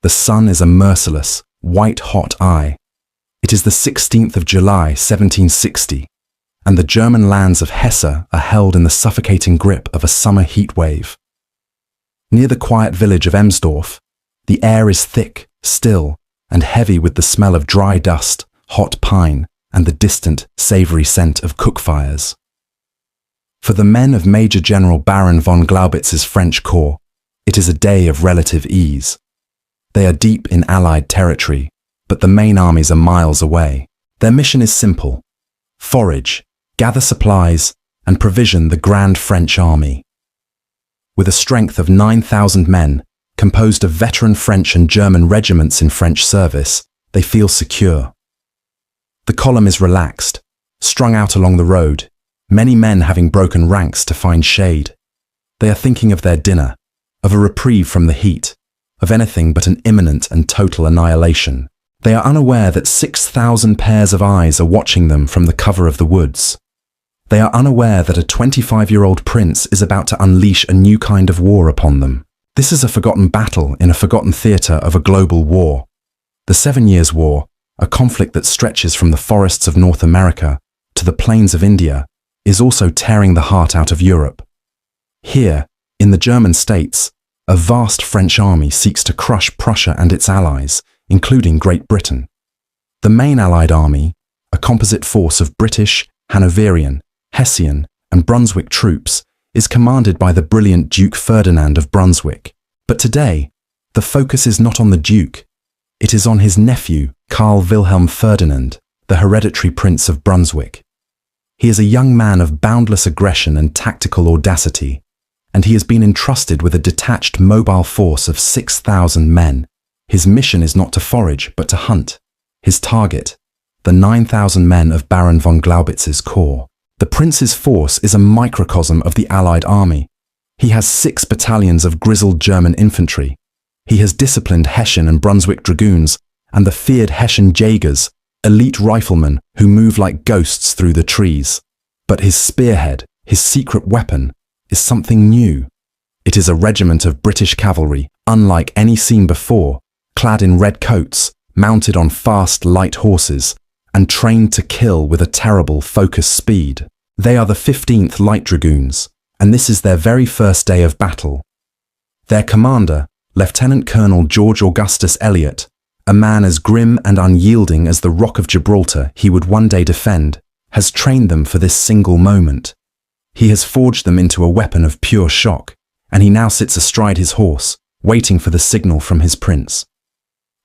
The sun is a merciless, white-hot eye. It is the 16th of July, 1760, and the German lands of Hesse are held in the suffocating grip of a summer heat wave. Near the quiet village of Emsdorf, the air is thick, still, and heavy with the smell of dry dust, hot pine, and the distant, savory scent of cook fires. For the men of Major General Baron von Glaubitz's French corps, it is a day of relative ease. They are deep in Allied territory, but the main armies are miles away. Their mission is simple: forage, gather supplies, and provision the Grand French Army. With a strength of 9,000 men, composed of veteran French and German regiments in French service, they feel secure. The column is relaxed, strung out along the road, many men having broken ranks to find shade. They are thinking of their dinner, of a reprieve from the heat, of anything but an imminent and total annihilation. They are unaware that 6,000 pairs of eyes are watching them from the cover of the woods. They are unaware that a 25-year-old prince is about to unleash a new kind of war upon them. This is a forgotten battle in a forgotten theatre of a global war. The 7 Years' War, a conflict that stretches from the forests of North America to the plains of India, is also tearing the heart out of Europe. Here, in the German states, a vast French army seeks to crush Prussia and its allies, including Great Britain. The main Allied army, a composite force of British, Hanoverian, Hessian, and Brunswick troops, is commanded by the brilliant Duke Ferdinand of Brunswick. But today, the focus is not on the Duke. It is on his nephew, Karl Wilhelm Ferdinand, the hereditary Prince of Brunswick. He is a young man of boundless aggression and tactical audacity, and he has been entrusted with a detached mobile force of 6,000 men. His mission is not to forage, but to hunt. His target, the 9,000 men of Baron von Glaubitz's corps. The prince's force is a microcosm of the Allied army. He has 6 battalions of grizzled German infantry. He has disciplined Hessian and Brunswick dragoons, and the feared Hessian Jägers, elite riflemen who move like ghosts through the trees. But his spearhead, his secret weapon, is something new. It is a regiment of British cavalry, unlike any seen before, clad in red coats, mounted on fast, light horses, and trained to kill with a terrible focus speed. They are the 15th Light Dragoons, and this is their very first day of battle. Their commander, Lieutenant Colonel George Augustus Elliot, a man as grim and unyielding as the Rock of Gibraltar he would one day defend, has trained them for this single moment. He has forged them into a weapon of pure shock, and he now sits astride his horse, waiting for the signal from his prince.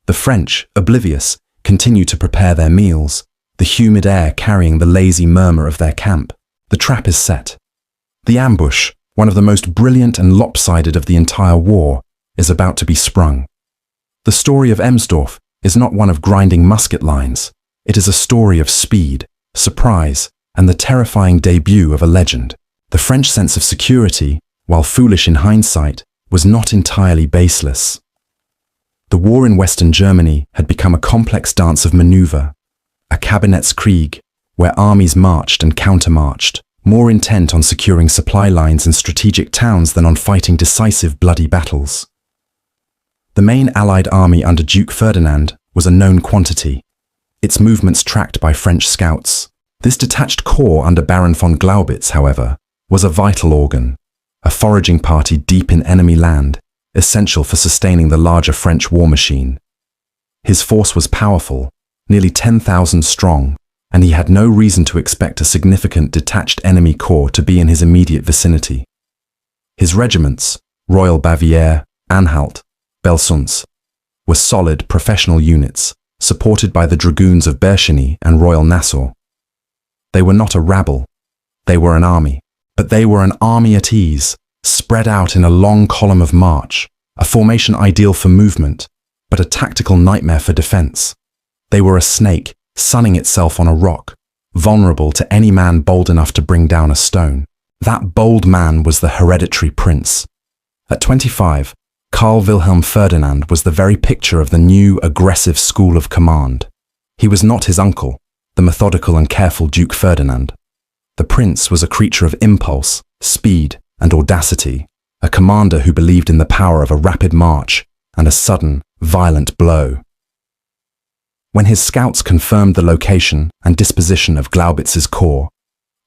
The French, oblivious, continue to prepare their meals, the humid air carrying the lazy murmur of their camp. The trap is set. The ambush, one of the most brilliant and lopsided of the entire war, is about to be sprung. The story of Emsdorf is not one of grinding musket lines. It is a story of speed, surprise, and the terrifying debut of a legend. The French sense of security, while foolish in hindsight, was not entirely baseless. The war in Western Germany had become a complex dance of maneuver, a Kabinettskrieg, where armies marched and countermarched, more intent on securing supply lines and strategic towns than on fighting decisive bloody battles. The main Allied army under Duke Ferdinand was a known quantity, its movements tracked by French scouts. This detached corps under Baron von Glaubitz, however, was a vital organ, a foraging party deep in enemy land, essential for sustaining the larger French war machine. His force was powerful, nearly 10,000 strong, and he had no reason to expect a significant detached enemy corps to be in his immediate vicinity. His regiments, Royal Bavière, Anhalt, Belsunce, were solid professional units, supported by the dragoons of Bercheny and Royal Nassau. They were not a rabble, they were an army, but they were an army at ease, spread out in a long column of march, a formation ideal for movement, but a tactical nightmare for defense. They were a snake, sunning itself on a rock, vulnerable to any man bold enough to bring down a stone. That bold man was the hereditary prince. At 25, Karl Wilhelm Ferdinand was the very picture of the new, aggressive school of command. He was not his uncle, the methodical and careful Duke Ferdinand. The prince was a creature of impulse, speed, and audacity, a commander who believed in the power of a rapid march and a sudden, violent blow. When his scouts confirmed the location and disposition of Glaubitz's corps,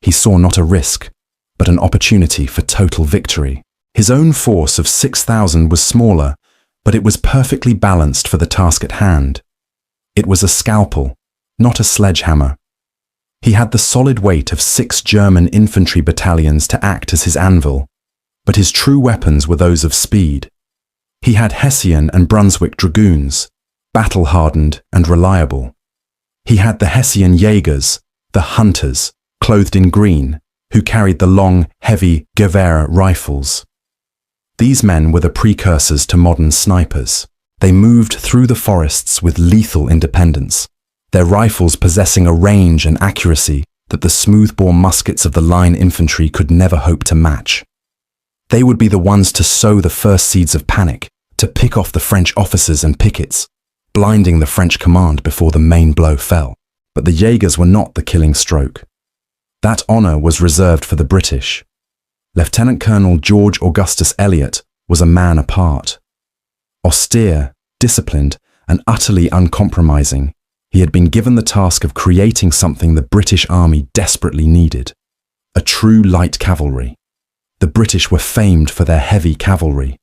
he saw not a risk, but an opportunity for total victory. His own force of 6,000 was smaller, but it was perfectly balanced for the task at hand. It was a scalpel, not a sledgehammer. He had the solid weight of 6 German infantry battalions to act as his anvil, but his true weapons were those of speed. He had Hessian and Brunswick dragoons, battle-hardened and reliable. He had the Hessian Jägers, the hunters, clothed in green, who carried the long, heavy Gewehr rifles. These men were the precursors to modern snipers. They moved through the forests with lethal independence, their rifles possessing a range and accuracy that the smooth-bore muskets of the line infantry could never hope to match. They would be the ones to sow the first seeds of panic, to pick off the French officers and pickets, blinding the French command before the main blow fell. But the Jaegers were not the killing stroke. That honour was reserved for the British. Lieutenant Colonel George Augustus Elliot was a man apart. Austere, disciplined, and utterly uncompromising, he had been given the task of creating something the British Army desperately needed: a true light cavalry. The British were famed for their heavy cavalry,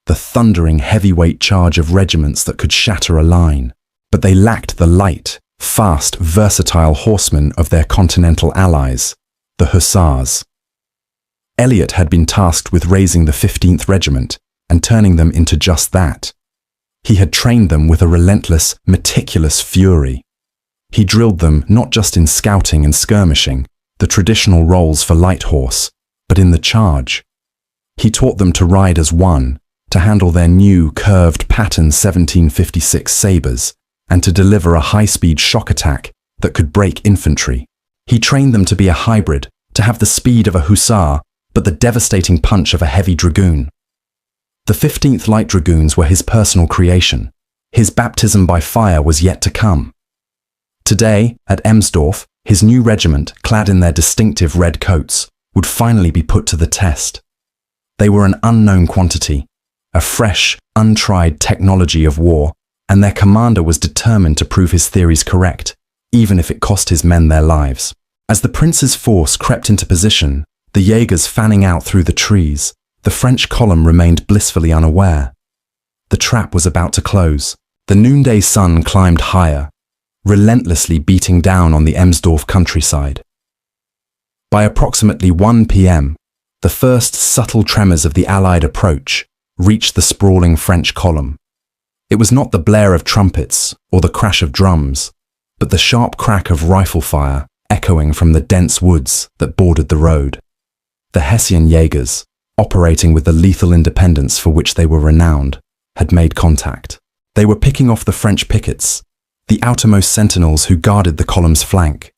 the thundering heavyweight charge of regiments that could shatter a line, but they lacked the light, fast, versatile horsemen of their continental allies, the Hussars. Elliot had been tasked with raising the 15th Regiment and turning them into just that. He had trained them with a relentless, meticulous fury. He drilled them not just in scouting and skirmishing, the traditional roles for light horse, but in the charge. He taught them to ride as one, to handle their new curved pattern 1756 sabres, and to deliver a high-speed shock attack that could break infantry. He trained them to be a hybrid, to have the speed of a hussar, but the devastating punch of a heavy dragoon. The 15th Light Dragoons were his personal creation. His baptism by fire was yet to come. Today, at Emsdorf, his new regiment, clad in their distinctive red coats, would finally be put to the test. They were an unknown quantity, a fresh, untried technology of war, and their commander was determined to prove his theories correct, even if it cost his men their lives. As the prince's force crept into position, the Jaegers fanning out through the trees, the French column remained blissfully unaware. The trap was about to close. The noonday sun climbed higher, relentlessly beating down on the Emsdorf countryside. By approximately 1 p.m., the first subtle tremors of the Allied approach reached the sprawling French column. It was not the blare of trumpets or the crash of drums, but the sharp crack of rifle fire echoing from the dense woods that bordered the road. The Hessian Jaegers, operating with the lethal independence for which they were renowned, had made contact. They were picking off the French pickets, the outermost sentinels who guarded the column's flank.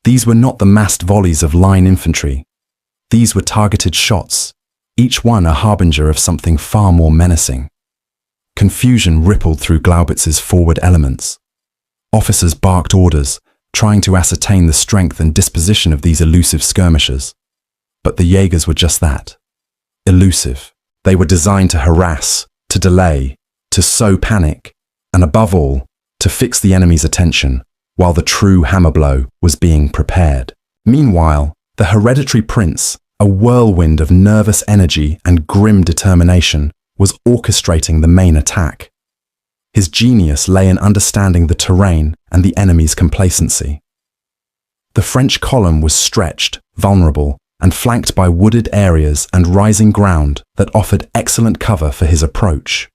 These were not the massed volleys of line infantry. These were targeted shots, each one a harbinger of something far more menacing. Confusion rippled through Glaubitz's forward elements. Officers barked orders, trying to ascertain the strength and disposition of these elusive skirmishers. But the Jaegers were just that. Elusive. They were designed to harass, to delay, to sow panic, and above all, to fix the enemy's attention, while the true hammer blow was being prepared. Meanwhile, the hereditary prince, a whirlwind of nervous energy and grim determination, was orchestrating the main attack. His genius lay in understanding the terrain and the enemy's complacency. The French column was stretched, vulnerable, and flanked by wooded areas and rising ground that offered excellent cover for his approach.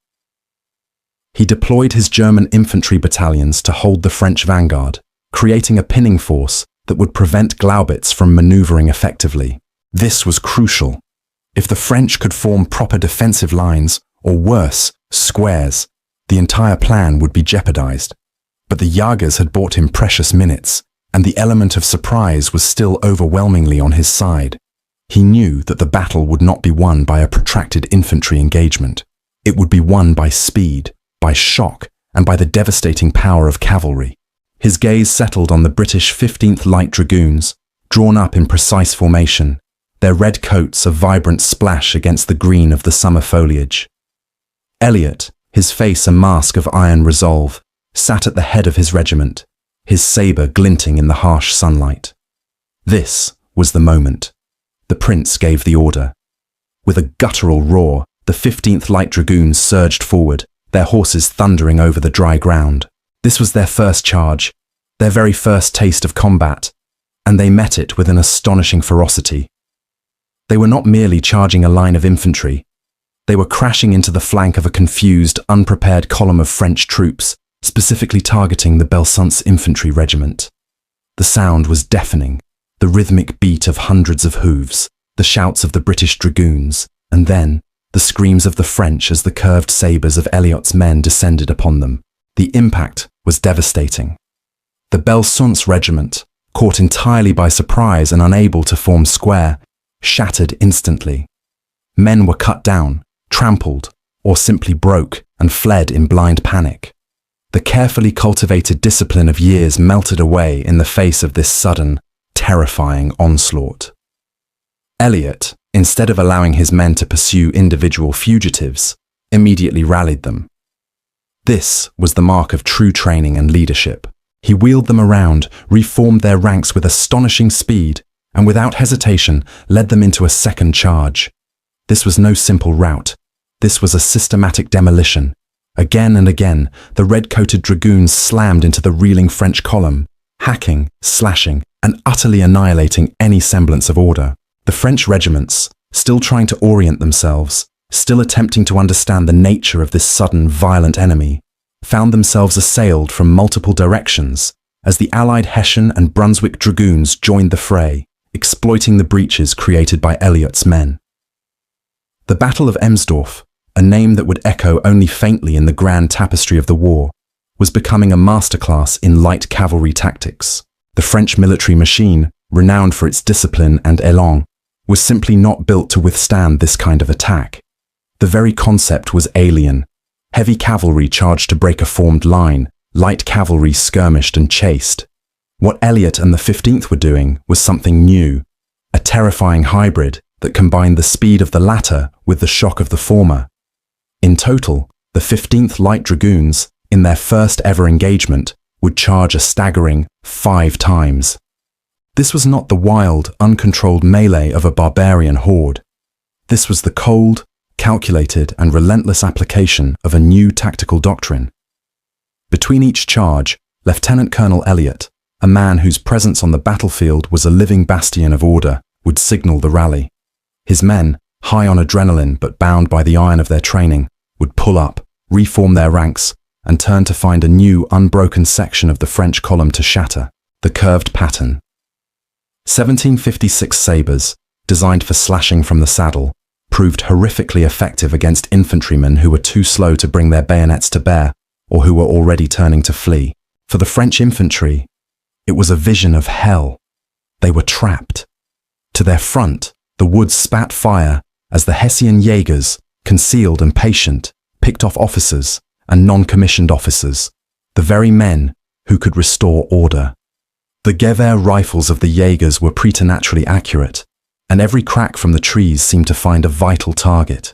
He deployed his German infantry battalions to hold the French vanguard, creating a pinning force that would prevent Glaubitz from maneuvering effectively. This was crucial. If the French could form proper defensive lines, or worse, squares, the entire plan would be jeopardized. But the Jaegers had bought him precious minutes, and the element of surprise was still overwhelmingly on his side. He knew that the battle would not be won by a protracted infantry engagement. It would be won by speed, by shock, and by the devastating power of cavalry. His gaze settled on the British 15th Light Dragoons, drawn up in precise formation, their red coats a vibrant splash against the green of the summer foliage. Elliot, his face a mask of iron resolve, sat at the head of his regiment, his sabre glinting in the harsh sunlight. This was the moment. The prince gave the order. With a guttural roar, the 15th Light Dragoons surged forward, their horses thundering over the dry ground. This was their first charge, their very first taste of combat, and they met it with an astonishing ferocity. They were not merely charging a line of infantry. They were crashing into the flank of a confused, unprepared column of French troops, specifically targeting the Belsunce infantry regiment. The sound was deafening, the rhythmic beat of hundreds of hooves, the shouts of the British dragoons, and then the screams of the French as the curved sabres of Elliot's men descended upon them. The impact was devastating. The Belsunce regiment, caught entirely by surprise and unable to form square, shattered instantly. Men were cut down, trampled, or simply broke and fled in blind panic. The carefully cultivated discipline of years melted away in the face of this sudden, terrifying onslaught. Elliot, instead of allowing his men to pursue individual fugitives, immediately rallied them. This was the mark of true training and leadership. He wheeled them around, reformed their ranks with astonishing speed, and without hesitation led them into a second charge. This was no simple rout. This was a systematic demolition. Again and again, the red-coated dragoons slammed into the reeling French column, hacking, slashing, and utterly annihilating any semblance of order. The French regiments, still trying to orient themselves, still attempting to understand the nature of this sudden, violent enemy, found themselves assailed from multiple directions as the Allied Hessian and Brunswick dragoons joined the fray, exploiting the breaches created by Elliot's men. The Battle of Emsdorf, a name that would echo only faintly in the grand tapestry of the war, was becoming a masterclass in light cavalry tactics. The French military machine, renowned for its discipline and élan, was simply not built to withstand this kind of attack. The very concept was alien. Heavy cavalry charged to break a formed line, light cavalry skirmished and chased. What Elliot and the 15th were doing was something new, a terrifying hybrid that combined the speed of the latter with the shock of the former. In total, the 15th Light Dragoons, in their first ever engagement, would charge a staggering 5 times. This was not the wild, uncontrolled melee of a barbarian horde. This was the cold, calculated and relentless application of a new tactical doctrine. Between each charge, Lieutenant Colonel Elliot, a man whose presence on the battlefield was a living bastion of order, would signal the rally. His men, high on adrenaline but bound by the iron of their training, would pull up, reform their ranks, and turn to find a new, unbroken section of the French column to shatter, the curved pattern. 1756 sabres, designed for slashing from the saddle, proved horrifically effective against infantrymen who were too slow to bring their bayonets to bear or who were already turning to flee. For the French infantry, it was a vision of hell. They were trapped. To their front, the woods spat fire as the Hessian Jaegers, concealed and patient, picked off officers and non-commissioned officers, the very men who could restore order. The Gewehr rifles of the Jaegers were preternaturally accurate, and every crack from the trees seemed to find a vital target.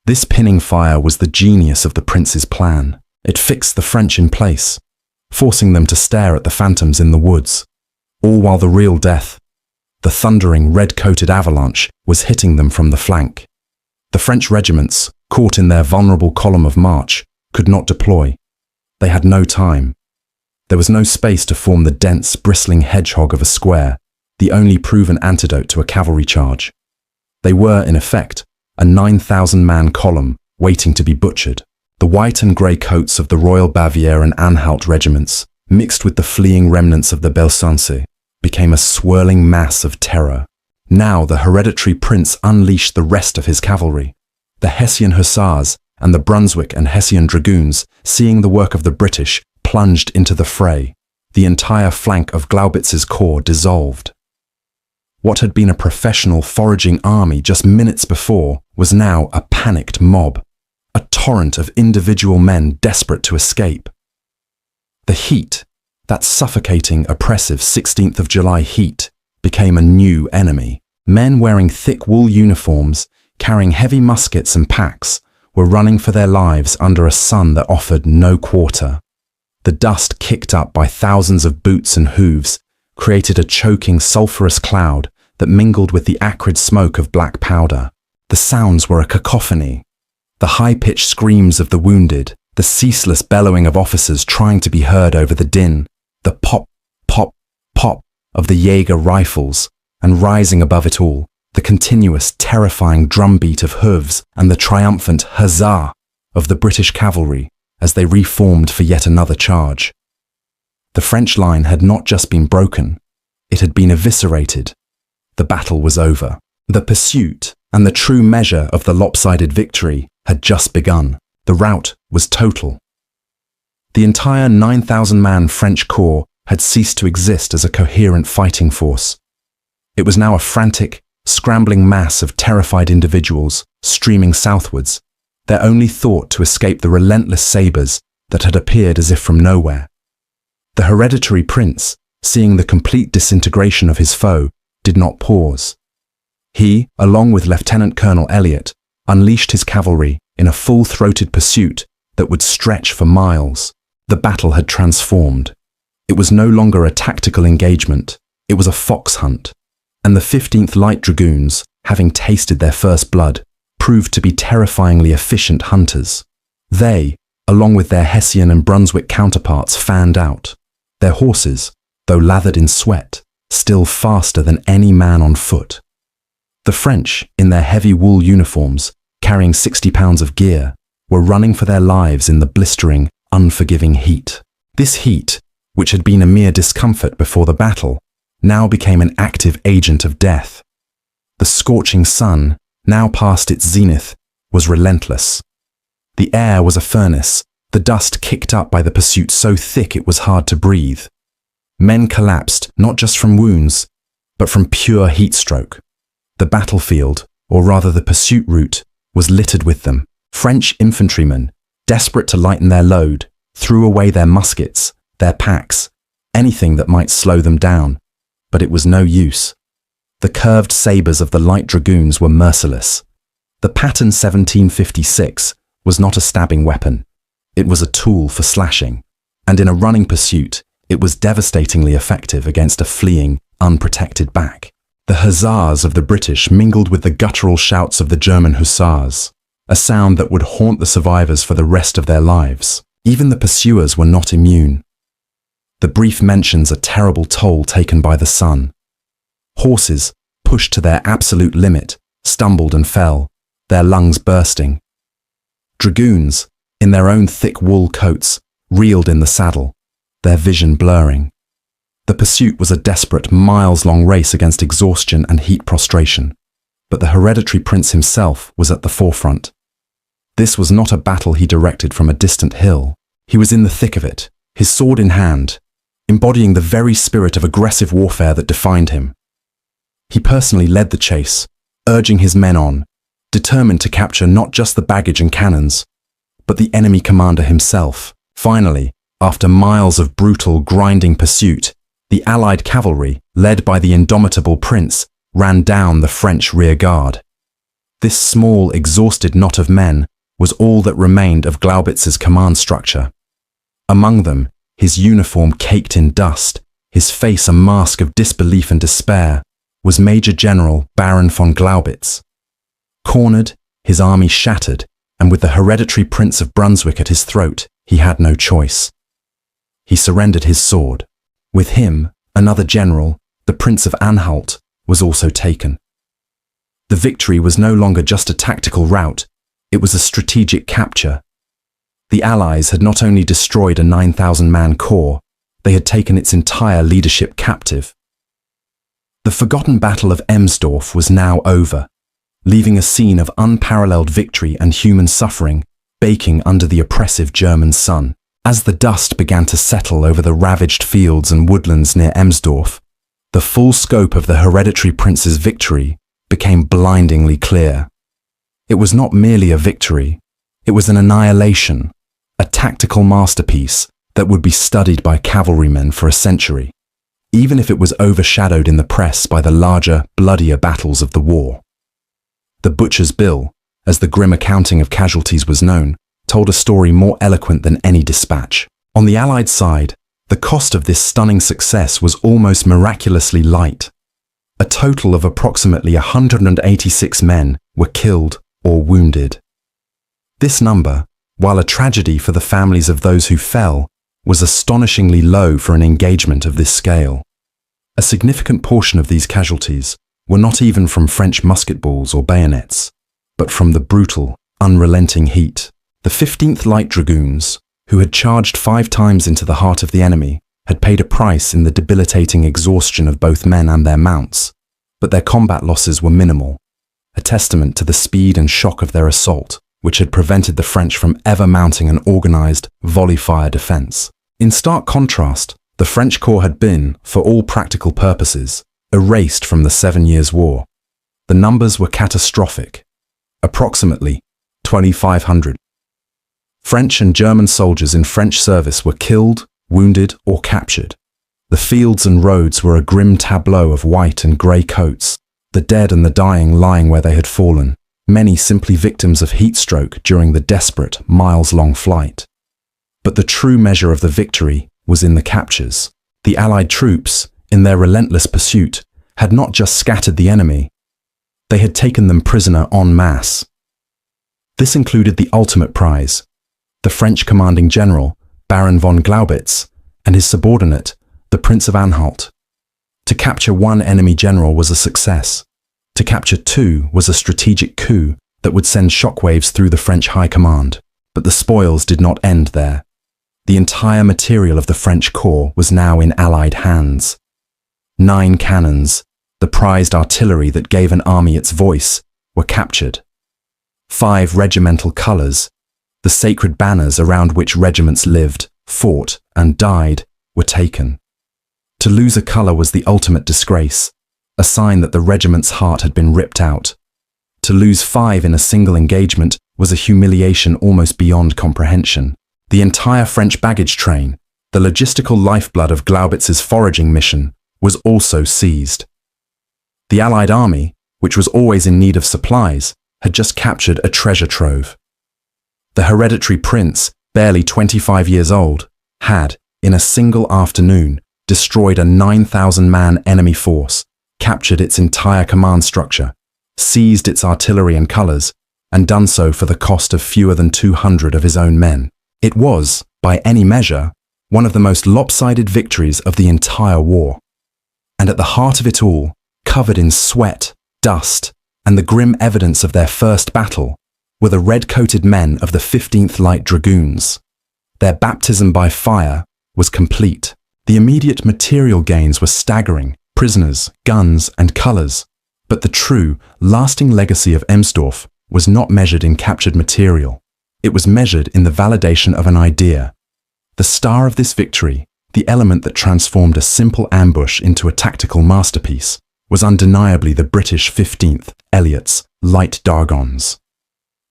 This pinning fire was the genius of the prince's plan. It fixed the French in place, forcing them to stare at the phantoms in the woods, all while the real death, the thundering red-coated avalanche, was hitting them from the flank. The French regiments, caught in their vulnerable column of march, could not deploy. They had no time. There was no space to form the dense, bristling hedgehog of a square, the only proven antidote to a cavalry charge. They were, in effect, a 9,000-man column waiting to be butchered. The white and grey coats of the Royal Bavière and Anhalt regiments, mixed with the fleeing remnants of the Belsunce, became a swirling mass of terror. Now the hereditary prince unleashed the rest of his cavalry. The Hessian hussars and the Brunswick and Hessian dragoons, seeing the work of the British, plunged into the fray. The entire flank of Glaubitz's corps dissolved. What had been a professional foraging army just minutes before was now a panicked mob, a torrent of individual men desperate to escape. The heat, that suffocating, oppressive 16th of July heat, became a new enemy. Men wearing thick wool uniforms, carrying heavy muskets and packs, were running for their lives under a sun that offered no quarter. The dust kicked up by thousands of boots and hooves created a choking sulphurous cloud that mingled with the acrid smoke of black powder. The sounds were a cacophony. The high-pitched screams of the wounded, the ceaseless bellowing of officers trying to be heard over the din, the pop, pop, pop of the Jaeger rifles, and rising above it all, the continuous, terrifying drumbeat of hooves and the triumphant huzzah of the British cavalry as they reformed for yet another charge. The French line had not just been broken, it had been eviscerated. The battle was over. The pursuit and the true measure of the lopsided victory had just begun. The rout was total. The entire 9,000-man French corps had ceased to exist as a coherent fighting force. It was now a frantic, scrambling mass of terrified individuals streaming southwards, their only thought to escape the relentless sabres that had appeared as if from nowhere. The hereditary prince, seeing the complete disintegration of his foe, did not pause. He, along with Lieutenant Colonel Elliot, unleashed his cavalry in a full-throated pursuit that would stretch for miles. The battle had transformed. It was no longer a tactical engagement, it was a fox hunt. And the 15th Light Dragoons, having tasted their first blood, proved to be terrifyingly efficient hunters. They, along with their Hessian and Brunswick counterparts, fanned out. Their horses, though lathered in sweat, still faster than any man on foot. The French, in their heavy wool uniforms, carrying 60 pounds of gear, were running for their lives in the blistering, unforgiving heat. This heat, which had been a mere discomfort before the battle, now became an active agent of death. The scorching sun, now past its zenith, was relentless. The air was a furnace, the dust kicked up by the pursuit so thick it was hard to breathe. Men collapsed not just from wounds, but from pure heat stroke. The battlefield, or rather the pursuit route, was littered with them. French infantrymen, desperate to lighten their load, threw away their muskets, their packs, anything that might slow them down. But it was no use. The curved sabres of the light dragoons were merciless. The pattern 1756 was not a stabbing weapon. It was a tool for slashing, and in a running pursuit, it was devastatingly effective against a fleeing, unprotected back. The huzzas of the British mingled with the guttural shouts of the German hussars, a sound that would haunt the survivors for the rest of their lives. Even the pursuers were not immune. The brief mentions a terrible toll taken by the sun. Horses, pushed to their absolute limit, stumbled and fell, their lungs bursting. Dragoons, in their own thick wool coats, reeled in the saddle, their vision blurring. The pursuit was a desperate, miles-long race against exhaustion and heat prostration, but the hereditary prince himself was at the forefront. This was not a battle he directed from a distant hill. He was in the thick of it, his sword in hand, embodying the very spirit of aggressive warfare that defined him. He personally led the chase, urging his men on, determined to capture not just the baggage and cannons, but the enemy commander himself. Finally, after miles of brutal, grinding pursuit, the Allied cavalry, led by the indomitable prince, ran down the French rear guard. This small, exhausted knot of men was all that remained of Glaubitz's command structure. Among them, his uniform caked in dust, his face a mask of disbelief and despair, was Major General Baron von Glaubitz. Cornered, his army shattered, and with the hereditary Prince of Brunswick at his throat, he had no choice. He surrendered his sword. With him, another general, the Prince of Anhalt, was also taken. The victory was no longer just a tactical rout, it was a strategic capture. The Allies had not only destroyed a 9,000-man corps, they had taken its entire leadership captive. The forgotten Battle of Emsdorf was now over, leaving a scene of unparalleled victory and human suffering baking under the oppressive German sun. As the dust began to settle over the ravaged fields and woodlands near Emsdorf, the full scope of the hereditary prince's victory became blindingly clear. It was not merely a victory, it was an annihilation, a tactical masterpiece that would be studied by cavalrymen for a century, even if it was overshadowed in the press by the larger, bloodier battles of the war. The butcher's bill, as the grim accounting of casualties was known, told a story more eloquent than any dispatch. On the Allied side, the cost of this stunning success was almost miraculously light. A total of approximately 186 men were killed or wounded. This number, while a tragedy for the families of those who fell, was astonishingly low for an engagement of this scale. A significant portion of these casualties were not even from French musket balls or bayonets, but from the brutal, unrelenting heat. The 15th Light Dragoons, who had charged 5 times into the heart of the enemy, had paid a price in the debilitating exhaustion of both men and their mounts, but their combat losses were minimal, a testament to the speed and shock of their assault, which had prevented the French from ever mounting an organized, volley-fire defense. In stark contrast, the French corps had been, for all practical purposes, erased from the 7 Years' War. The numbers were catastrophic. Approximately 2,500. French and German soldiers in French service were killed, wounded, or captured. The fields and roads were a grim tableau of white and grey coats, the dead and the dying lying where they had fallen, many simply victims of heat stroke during the desperate, miles-long flight. But the true measure of the victory was in the captures. The Allied troops, in their relentless pursuit, had not just scattered the enemy, they had taken them prisoner en masse. This included the ultimate prize, the French commanding general, Baron von Glaubitz, and his subordinate, the Prince of Anhalt. To capture one enemy general was a success. To capture 2 was a strategic coup that would send shockwaves through the French high command. But the spoils did not end there. The entire material of the French corps was now in Allied hands. 9 cannons, the prized artillery that gave an army its voice, were captured. 5 regimental colours, the sacred banners around which regiments lived, fought, and died, were taken. To lose a colour was the ultimate disgrace, a sign that the regiment's heart had been ripped out. To lose 5 in a single engagement was a humiliation almost beyond comprehension. The entire French baggage train, the logistical lifeblood of Glaubitz's foraging mission, was also seized. The Allied army, which was always in need of supplies, had just captured a treasure trove. The hereditary prince, barely 25 years old, had, in a single afternoon, destroyed a 9,000-man enemy force, captured its entire command structure, seized its artillery and colours, and done so for the cost of fewer than 200 of his own men. It was, by any measure, one of the most lopsided victories of the entire war. And at the heart of it all, covered in sweat, dust, and the grim evidence of their first battle, were the red-coated men of the 15th Light Dragoons. Their baptism by fire was complete. The immediate material gains were staggering: prisoners, guns, and colours. But the true, lasting legacy of Emsdorf was not measured in captured material. It was measured in the validation of an idea. The star of this victory, the element that transformed a simple ambush into a tactical masterpiece, was undeniably the British 15th Elliott's Light Dragons.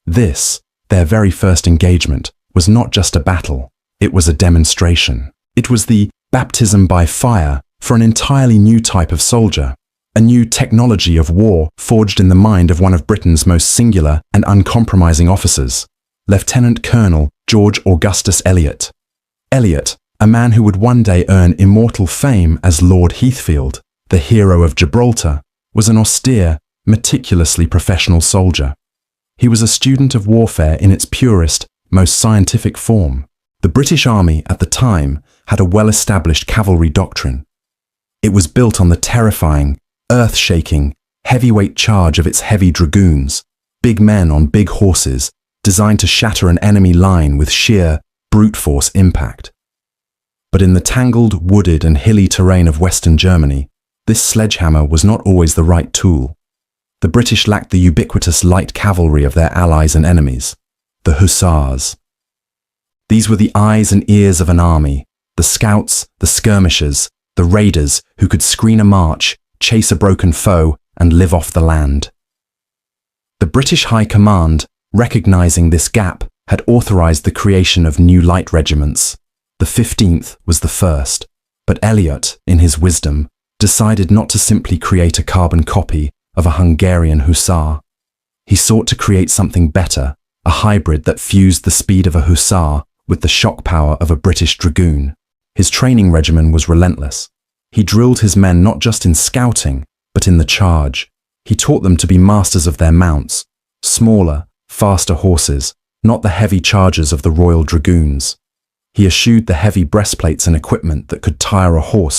This, their very first engagement, was not just a battle, it was a demonstration. It was the baptism by fire for an entirely new type of soldier, a new technology of war forged in the mind of one of Britain's most singular and uncompromising officers, Lieutenant Colonel George Augustus Elliott. Elliott, a man who would one day earn immortal fame as Lord Heathfield, the hero of Gibraltar, was an austere, meticulously professional soldier. He was a student of warfare in its purest, most scientific form. The British Army at the time had a well-established cavalry doctrine. It was built on the terrifying, earth-shaking, heavyweight charge of its heavy dragoons, big men on big horses, designed to shatter an enemy line with sheer, brute force impact. But in the tangled, wooded and hilly terrain of Western Germany, this sledgehammer was not always the right tool. The British lacked the ubiquitous light cavalry of their allies and enemies, the hussars. These were the eyes and ears of an army, the scouts, the skirmishers, the raiders who could screen a march, chase a broken foe, and live off the land. The British High Command, recognizing this gap, had authorized the creation of new light regiments. The 15th was the first, but Elliott, in his wisdom, decided not to simply create a carbon copy of a Hungarian hussar. He sought to create something better, a hybrid that fused the speed of a hussar with the shock power of a British dragoon. His training regimen was relentless. He drilled his men not just in scouting, but in the charge. He taught them to be masters of their mounts, smaller, faster horses, not the heavy chargers of the Royal Dragoons. He eschewed the heavy breastplates and equipment that could tire a horse